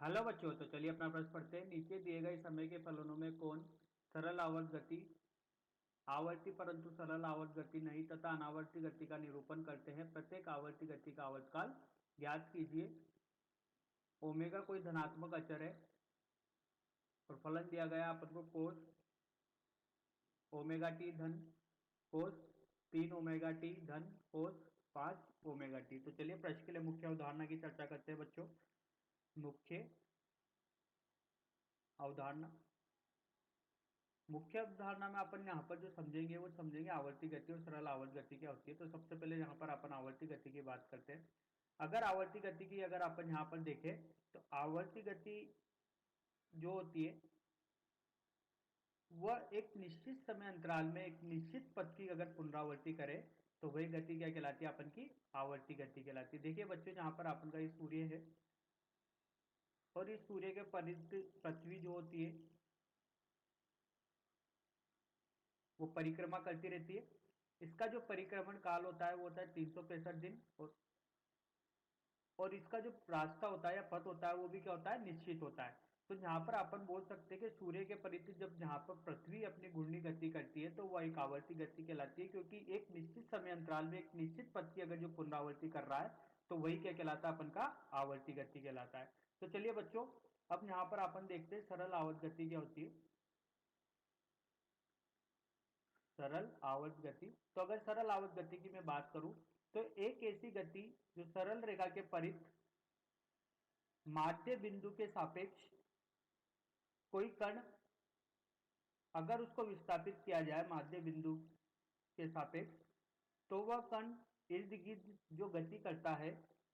Hello बच्चों, तो चलिए अपना प्रश्न पढ़ते हैं। नीचे दिए गए समय के फलनों में कौन सरल आवर्त गति, आवर्ती परंतु सरल आवर्त गति नहीं तथा अनावर्ती गति का निरूपण करते हैं। प्रत्येक आवर्ती गति का आवर्तकाल ज्ञात कीजिए। ओमेगा कोई धनात्मक अचर है और फलन दिया गया अपन को कोस ओमेगा टी धन कोस 3 ओमेगा टी धन कोस 5 ओमेगा टी। तो चलिए प्रश्न के लिए मुख्य अवधारणा की चर्चा करते हैं बच्चों। मुख्य अवधारणा मुख्य अवधारणा में अपन यहाँ पर जो समझेंगे वो समझेंगे आवर्ती गति और सरल आवर्त गति क्या होती है। तो सबसे पहले यहाँ पर अपन आवर्ती गति की बात करते हैं। अगर आवर्ती गति की अगर अपन यहाँ पर देखें तो आवर्ती गति जो होती है वह एक निश्चित समय अंतराल में एक निश्चित पथ की अगर पुनरावृत्ति करे तो वही गति क्या कहलाती है, अपन की आवर्ती गति कहलाती है। देखिए बच्चों, यहाँ पर अपन का ये सूर्य है और इस सूर्य के परिध पृथ्वी जो होती है वो परिक्रमा करती रहती है। इसका जो परिक्रमण काल होता है वो होता है 365 दिन और इसका जो रास्ता होता है या पथ होता है वो भी क्या होता है, निश्चित होता है। तो यहाँ पर अपन बोल सकते हैं कि सूर्य के परिधि जब जहाँ पर पृथ्वी अपनी घूर्णी गति करती है तो वह एक आवर्ती गति कहलाती है, क्योंकि एक निश्चित समय अंतराल में एक निश्चित पथ की अगर जो पुनरावृत्ति कर रहा है तो वही क्या कहलाता है, अपन का आवर्ती गति कहलाता है। तो चलिए बच्चों, अब यहाँ पर अपन देखते हैं सरल आवर्त गति क्या होती है। सरल आवर्त गति, तो अगर सरल आवर्त गति की मैं बात करूं तो एक ऐसी गति जो सरल रेखा के परिध माध्य बिंदु के सापेक्ष कोई कण अगर उसको विस्थापित किया जाए माध्य बिंदु के सापेक्ष तो वह कण इर्द गिर्द जो गति करता है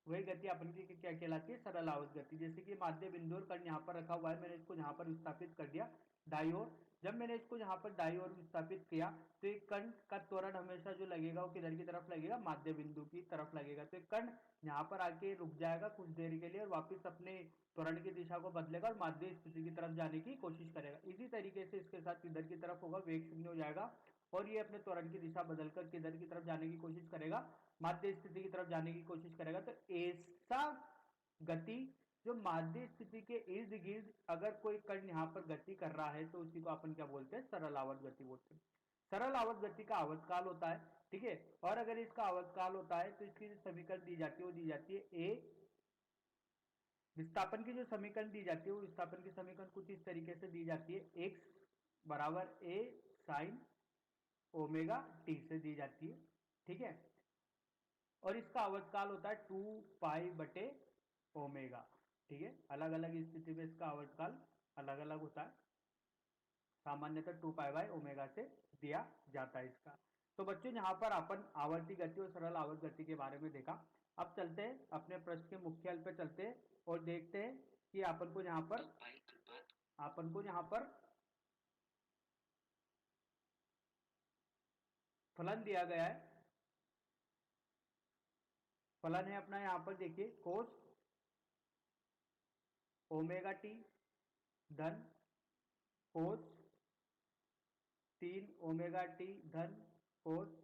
वही गति अपन की क्या कहलाती है, सरल आवर्त गति। जैसे कि माध्य बिंदु और कण यहाँ पर रखा हुआ है, मैंने इसको यहाँ पर विस्थापित कर दिया दाई ओर। जब मैंने इसको यहाँ पर दाई ओर विस्थापित किया तो एक कण का त्वरण हमेशा जो लगेगा वो किधर की तरफ लगेगा, माध्य बिंदु की तरफ लगेगा। तो एक कण यहाँ पर आके रुक जाएगा कुछ देर के लिए और वापिस अपने त्वरण की दिशा को बदलेगा और माध्य स्थिति की तरफ जाने की कोशिश करेगा। इसी तरीके से इसके साथ किधर की तरफ होगा, वेग शून्य हो जाएगा और ये अपने त्वरण की दिशा बदलकर किधर की तरफ जाने की कोशिश करेगा, माध्य स्थिति की तरफ जाने की कोशिश करेगा। तो ऐसा गति जो माध्य स्थिति के इर्द गिर्द अगर कोई कण यहाँ पर गति कर रहा है तो उसी को अपन क्या बोलते हैं, सरल आवर्त गति बोलते हैं। सरल आवर्त गति का आवर्तकाल होता है, ठीक है। और अगर इसका आवर्तकाल होता है तो इसकी जो समीकरण दी जाती है वो दी जाती है ए विस्थापन की जो समीकरण दी जाती है वो विस्थापन की समीकरण कुछ इस तरीके से दी जाती है, एक्स बराबर ए साइन ओमेगा टी से दी जाती है, ठीक है। और इसका आवर्तकाल होता है 2 पाई/ओमेगा, ठीक है। अलग अलग स्थिति में इसका आवर्तकाल अलग अलग होता है, सामान्यतः 2 पाई/ओमेगा से दिया जाता है इसका। तो बच्चों, यहाँ पर अपन आवर्ती गति और सरल आवर्त गति के बारे में देखा। अब चलते हैं अपने प्रश्न के मुख्य हल पे चलते हैं और देखते हैं कि अपन को यहाँ पर फलन दिया गया है। फलन है अपना यहाँ पर देखिए कोस ओमेगा टी धन कोस 3 ओमेगा टी धन कोस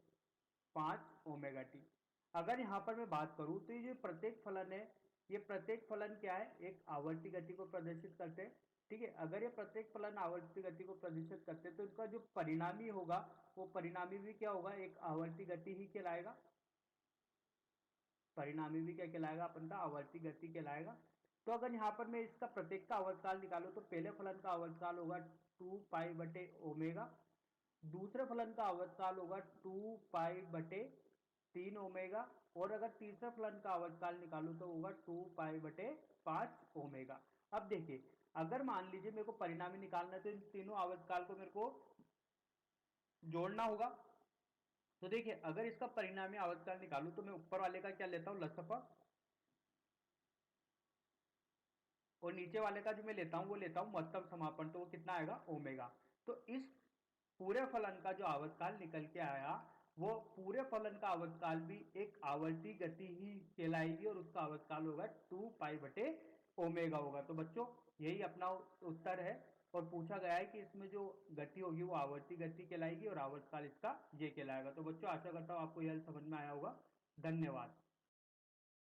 5 ओमेगा टी। अगर यहाँ पर मैं बात करूं तो ये जो प्रत्येक फलन है, ये प्रत्येक फलन क्या है, एक आवर्ती गति को प्रदर्शित करते हैं, ठीक है। अगर ये प्रत्येक फलन आवर्ती गति को प्रदर्शित करते हैं तो इसका जो परिणामी होगा वो परिणामी भी क्या होगा, एक आवर्ती गति ही कहलाएगा। परिणामी भी क्या कहलाएगा, अपन का आवर्ती गति कहलाएगा। तो अगर यहाँ पर मैं इसका प्रत्येक का आवर्तकाल निकालूं तो पहले फलन का आवर्तकाल होगा 2 पाई/ओमेगा, दूसरे फलन का आवर्तकाल होगा 2 पाई/3 ओमेगा और अगर तीसरे फलन का आवर्तकाल निकालूं तो होगा 2 पाई/5 ओमेगा। अब देखिए, अगर मान लीजिए मेरे को परिणामी निकालना है तो इन तीनों आवर्तकाल को मेरे को जोड़ना होगा। तो देखिए, अगर इसका परिणामी आवर्तकाल निकालूं तो मैं ऊपर वाले का क्या लेता हूं, लसफा, और नीचे वाले का जो मैं लेता हूं वो लेता हूं महत्तम समापन, तो वो कितना आएगा, ओमेगा। तो इस पूरे फलन का जो आवर्तकाल निकल के आया वो पूरे फलन का आवर्तकाल भी एक आवर्ती गति ही कहलाएगी और उसका आवर्तकाल होगा 2 पाई/ओमेगा होगा। तो बच्चों, यही अपना उत्तर है और पूछा गया है कि इसमें जो गति होगी वो आवर्ती गति कहलाएगी और आवर्तकाल इसका ये कहलाएगा। तो बच्चों, आशा करता हूं आपको यह समझ में आया होगा। धन्यवाद।